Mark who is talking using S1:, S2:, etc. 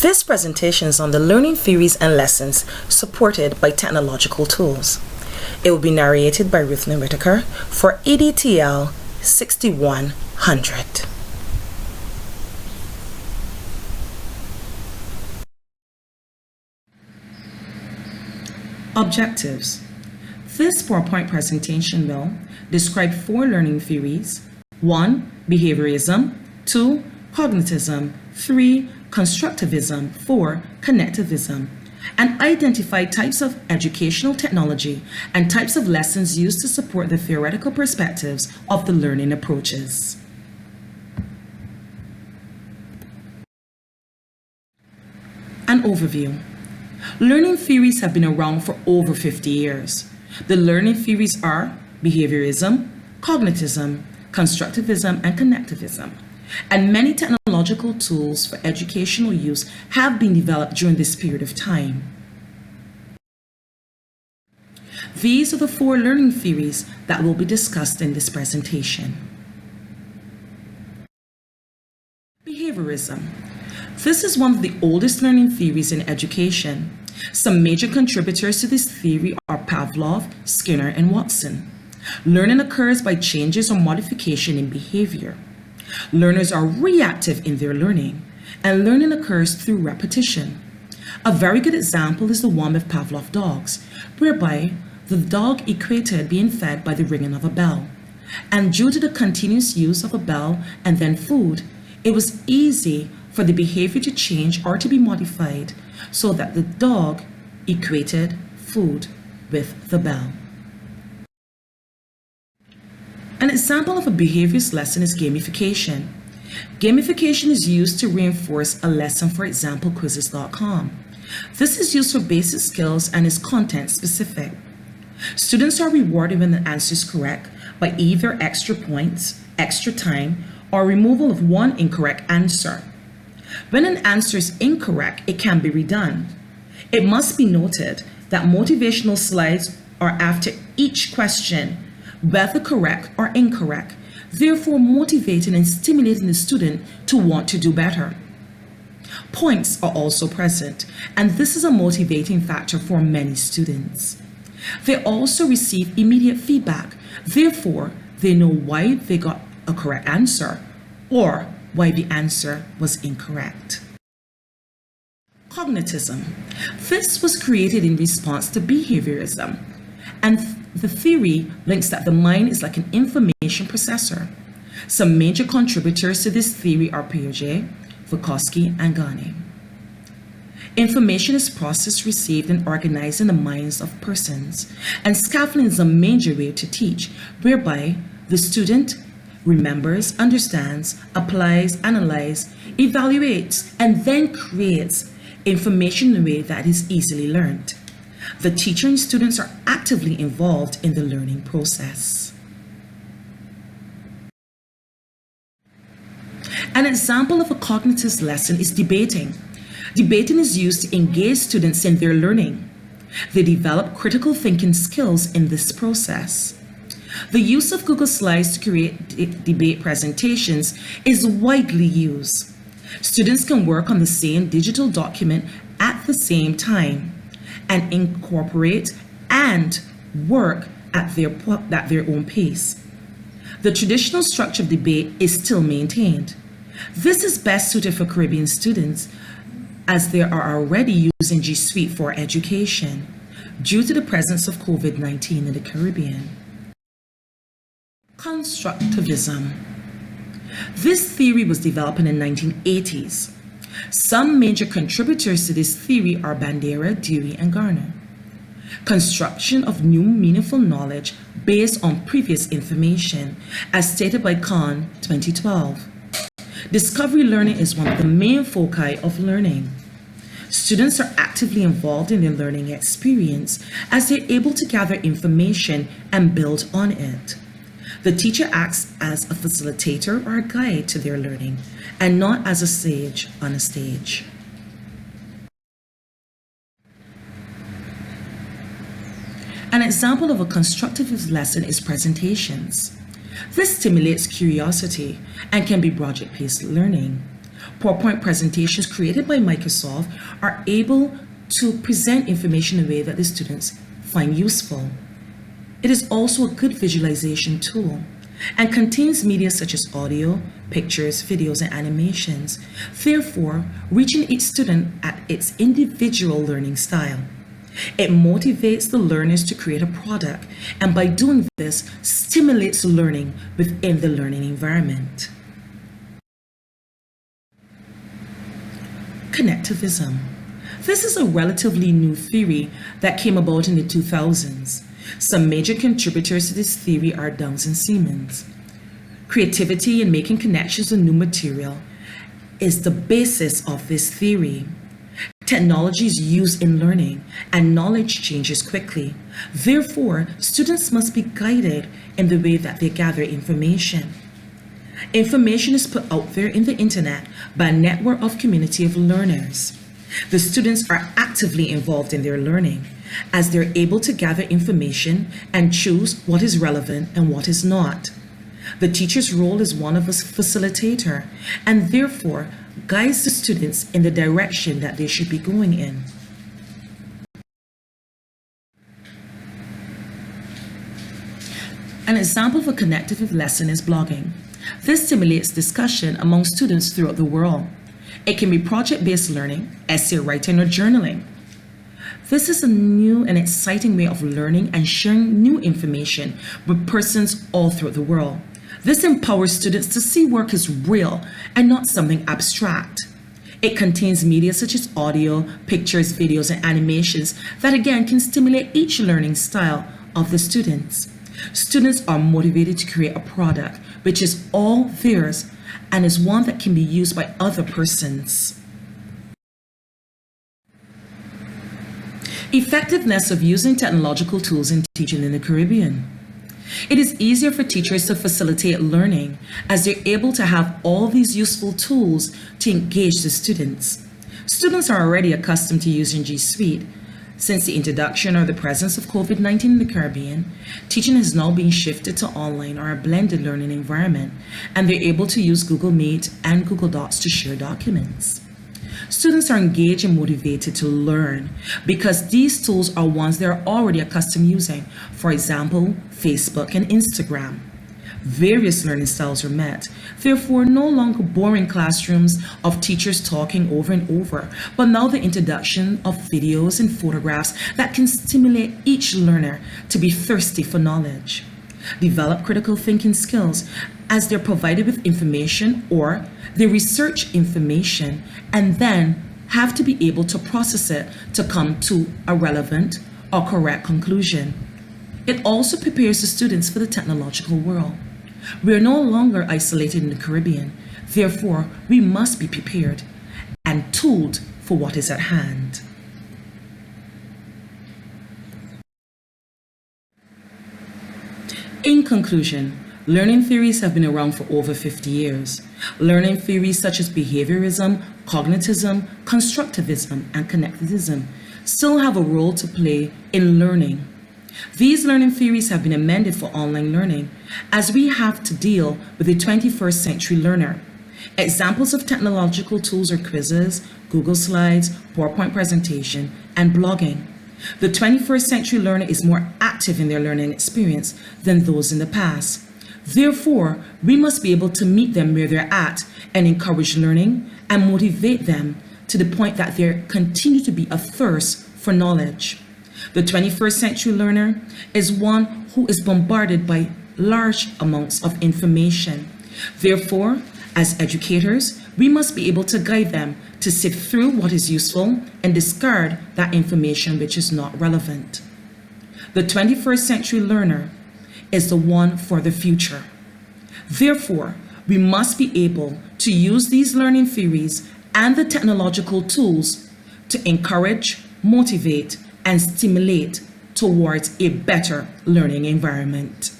S1: This presentation is on the learning theories and lessons supported by technological tools. It will be narrated by Ruth Whitaker for ADTL 6100. Objectives. This PowerPoint presentation will describe 4 learning theories: 1. Behaviorism, 2. Cognitism, 3. Constructivism, 4. Connectivism, and identify types of educational technology and types of lessons used to support the theoretical perspectives of the learning approaches. An overview. Learning theories have been around for over 50 years. The learning theories are behaviorism, cognitism, constructivism, and connectivism. And many technological tools for educational use have been developed during this period of time. These are the 4 learning theories that will be discussed in this presentation. Behaviorism. This is one of the oldest learning theories in education. Some major contributors to this theory are Pavlov, Skinner, and Watson. Learning occurs by changes or modification in behavior. Learners are reactive in their learning, and learning occurs through repetition. A very good example is the one with Pavlov dogs, whereby the dog equated being fed by the ringing of a bell. And due to the continuous use of a bell and then food, it was easy for the behavior to change or to be modified so that the dog equated food with the bell. An example of a behaviorist lesson is gamification. Gamification is used to reinforce a lesson, for example, quizzes.com. This is used for basic skills and is content specific. Students are rewarded when the answer is correct by either extra points, extra time, or removal of one incorrect answer. When an answer is incorrect, it can be redone. It must be noted that motivational slides are after each question, whether correct or incorrect, therefore motivating and stimulating the student to want to do better. Points are also present, and this is a motivating factor for many students. They also receive immediate feedback, therefore they know why they got a correct answer or why the answer was incorrect. Cognitism. This was created in response to behaviorism, and the theory links that the mind is like an information processor. Some major contributors to this theory are Piaget, Vygotsky, and Ghani. Information is processed, received, and organized in the minds of persons, and scaffolding is a major way to teach, whereby the student remembers, understands, applies, analyzes, evaluates, and then creates information in a way that is easily learned. The teacher and students are actively involved in the learning process. An example of a cognitive lesson is debating. Debating is used to engage students in their learning. They develop critical thinking skills in this process. The use of Google Slides to create debate presentations is widely used. Students can work on the same digital document at the same time and incorporate and work at their own pace. The traditional structure of debate is still maintained. This is best suited for Caribbean students as they are already using G Suite for education due to the presence of COVID-19 in the Caribbean. Constructivism. This theory was developed in the 1980s. Some major contributors to this theory are Bandera, Dewey, and Garner. Construction of new meaningful knowledge based on previous information, as stated by Kahn, 2012. Discovery learning is one of the main foci of learning. Students are actively involved in their learning experience as they're able to gather information and build on it. The teacher acts as a facilitator or a guide to their learning, and not as a sage on a stage. An example of a constructivist lesson is presentations. This stimulates curiosity and can be project-based learning. PowerPoint presentations created by Microsoft are able to present information in a way that the students find useful. It is also a good visualization tool and contains media such as audio, pictures, videos, and animations, therefore reaching each student at its individual learning style. It motivates the learners to create a product, and by doing this, stimulates learning within the learning environment. Connectivism. This is a relatively new theory that came about in the 2000s. Some major contributors to this theory are Downs and Siemens. Creativity in making connections with new material is the basis of this theory. Technology is used in learning and knowledge changes quickly. Therefore, students must be guided in the way that they gather information. Information is put out there in the internet by a network of community of learners. The students are actively involved in their learning as they're able to gather information and choose what is relevant and what is not. The teacher's role is one of a facilitator and therefore guides the students in the direction that they should be going in. An example of a connective lesson is blogging. This stimulates discussion among students throughout the world. It can be project-based learning, essay writing, or journaling. This is a new and exciting way of learning and sharing new information with persons all throughout the world. This empowers students to see work as real and not something abstract. It contains media such as audio, pictures, videos, and animations that again can stimulate each learning style of the students. Students are motivated to create a product which is all theirs and is one that can be used by other persons. Effectiveness of using technological tools in teaching in the Caribbean. It is easier for teachers to facilitate learning as they're able to have all these useful tools to engage the students. Students are already accustomed to using G Suite. Since the introduction or the presence of COVID-19 in the Caribbean, teaching has now been shifted to online or a blended learning environment, and they're able to use Google Meet and Google Docs to share documents. Students are engaged and motivated to learn because these tools are ones they're already accustomed using, for example, Facebook and Instagram. Various learning styles are met, therefore no longer boring classrooms of teachers talking over and over, but now the introduction of videos and photographs that can stimulate each learner to be thirsty for knowledge. Develop critical thinking skills as they're provided with information or they research information and then have to be able to process it to come to a relevant or correct conclusion. It also prepares the students for the technological world. We are no longer isolated in the Caribbean, therefore we must be prepared and tooled for what is at hand. In conclusion, learning theories have been around for over 50 years. Learning theories such as behaviorism, cognitism, constructivism, and connectivism still have a role to play in learning. These learning theories have been amended for online learning as we have to deal with the 21st century learner. Examples of technological tools are quizzes, Google Slides, PowerPoint presentation, and blogging. The 21st century learner is more active in their learning experience than those in the past. Therefore, we must be able to meet them where they're at and encourage learning and motivate them to the point that there continue to be a thirst for knowledge. The 21st century learner is one who is bombarded by large amounts of information. Therefore, as educators, we must be able to guide them to sift through what is useful and discard that information which is not relevant. The 21st century learner is the one for the future. Therefore, we must be able to use these learning theories and the technological tools to encourage, motivate, and stimulate towards a better learning environment.